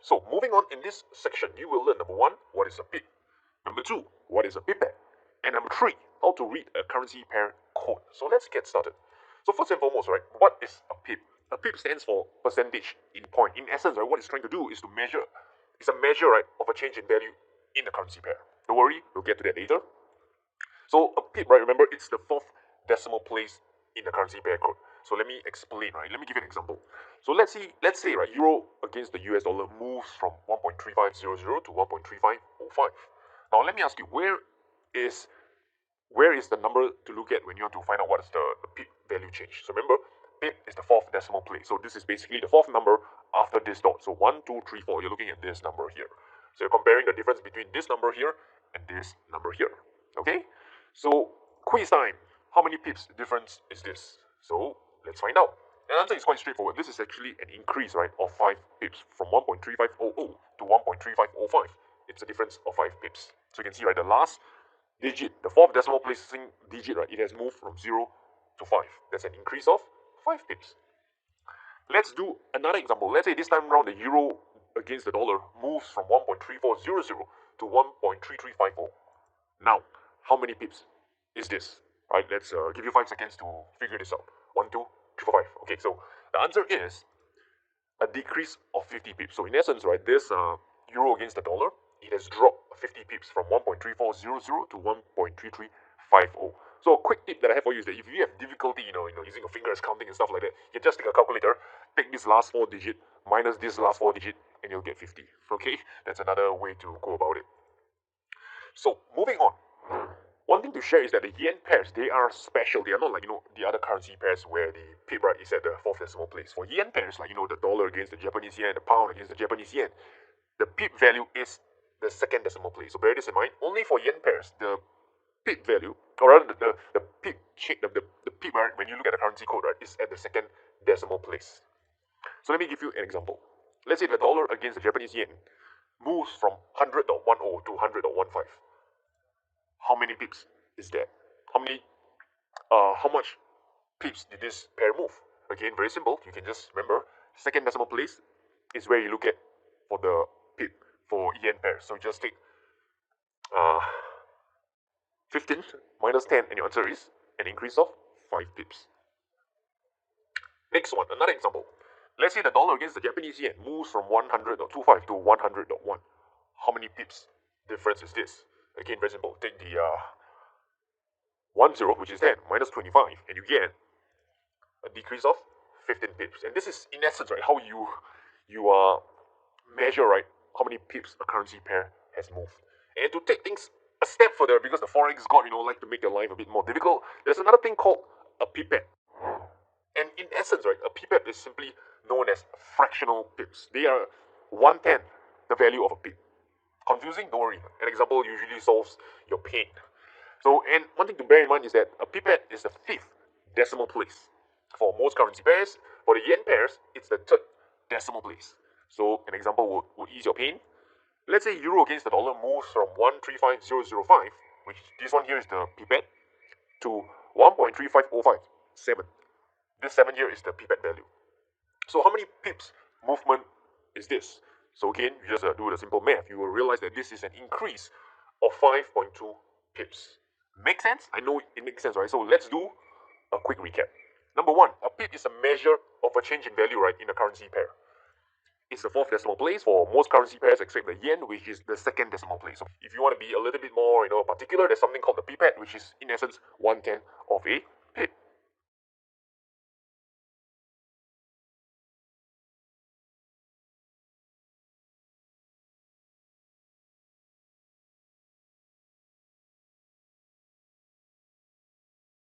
So moving on in this section, you will learn number one, what is a pip? Number two, what is a pipette? And number three, how to read a currency pair code. So let's get started. So first and foremost, right, what is a pip? A pip stands for percentage in point. In essence, right, what it's trying to do is to measure, it's a measure, right, of a change in value in the currency pair. Don't worry, we'll get to that later. So a pip, right, remember, it's the fourth decimal place in the currency pair code. So let me explain, right? Let me give you an example. So let's say, right, euro against the US dollar moves from 1.3500 to 1.3505. Now let me ask you, where is the number to look at when you want to find out what is the pip value change? So remember, pip is the fourth decimal place. So this is basically the fourth number after this dot. So 1, 2, 3, 4. You're looking at this number here. So you're comparing the difference between this number here and this number here. Okay? So quiz time. How many pips difference is this? So let's find out. The answer is quite straightforward. This is actually an increase, right, of 5 pips from 1.3500 to 1.3505. It's a difference of 5 pips. So you can see, right, the last digit, the fourth decimal placing digit, right, it has moved from 0 to 5. That's an increase of 5 pips. Let's do another example. Let's say this time around the euro against the dollar moves from 1.3400 to 1.3350. Now, how many pips is this? Right, let's give you 5 seconds to figure this out. 1, 2, 3, 4, 5. Okay, so the answer is a decrease of 50 pips. So in essence, right, this euro against the dollar, it has dropped 50 pips from 1.3400 to 1.3350. So a quick tip that I have for you is that if you have difficulty, using your fingers counting and stuff like that, you can just take a calculator, take this last 4 digit minus this last 4 digit, and you'll get 50. Okay, that's another way to go about it. So moving on. One thing to share is that the yen pairs, they are special. They are not like, the other currency pairs where the pip, right, is at the fourth decimal place. For yen pairs, like, the dollar against the Japanese yen, the pound against the Japanese yen, the pip value is the second decimal place. So bear this in mind. Only for yen pairs, the pip value, or rather the pip, the pip, right, when you look at the currency code, right, is at the second decimal place. So let me give you an example. Let's say the dollar against the Japanese yen moves from 100.10 to 100.15. How many pips is that? How much pips did this pair move? Again, very simple. You can just remember, second decimal place is where you look at for the pip for yen pair. So just take 15 minus 10, and your answer is an increase of 5 pips. Next one, another example. Let's say the dollar against the Japanese yen moves from 100.25 to 100.1. How many pips difference is this? Again, very simple. Take the 10, which is 10, minus 25, and you get a decrease of 15 pips. And this is, in essence, right, how you measure, right, how many pips a currency pair has moved. And to take things a step further, because the Forex god, like to make their life a bit more difficult, there's another thing called a pipette. And in essence, right, a pipette is simply known as fractional pips. They are 1/10 the value of a pip. Confusing? Don't worry. An example usually solves your pain. So, and one thing to bear in mind is that a pipette is the fifth decimal place. For most currency pairs, for the yen pairs, it's the third decimal place. So, an example would ease your pain. Let's say euro against the dollar moves from 1.35005, which this one here is the pipette, to 1.3505, 7. This 7 here is the pipette value. So how many pips movement is this? So again, you just do the simple math. You will realize that this is an increase of 5.2 pips. Make sense? I know it makes sense, right? So let's do a quick recap. Number one, a pip is a measure of a change in value, right, in a currency pair. It's the fourth decimal place for most currency pairs except the yen, which is the second decimal place. So if you want to be a little bit more, particular, there's something called the pipette, which is in essence 1/10 of a pip.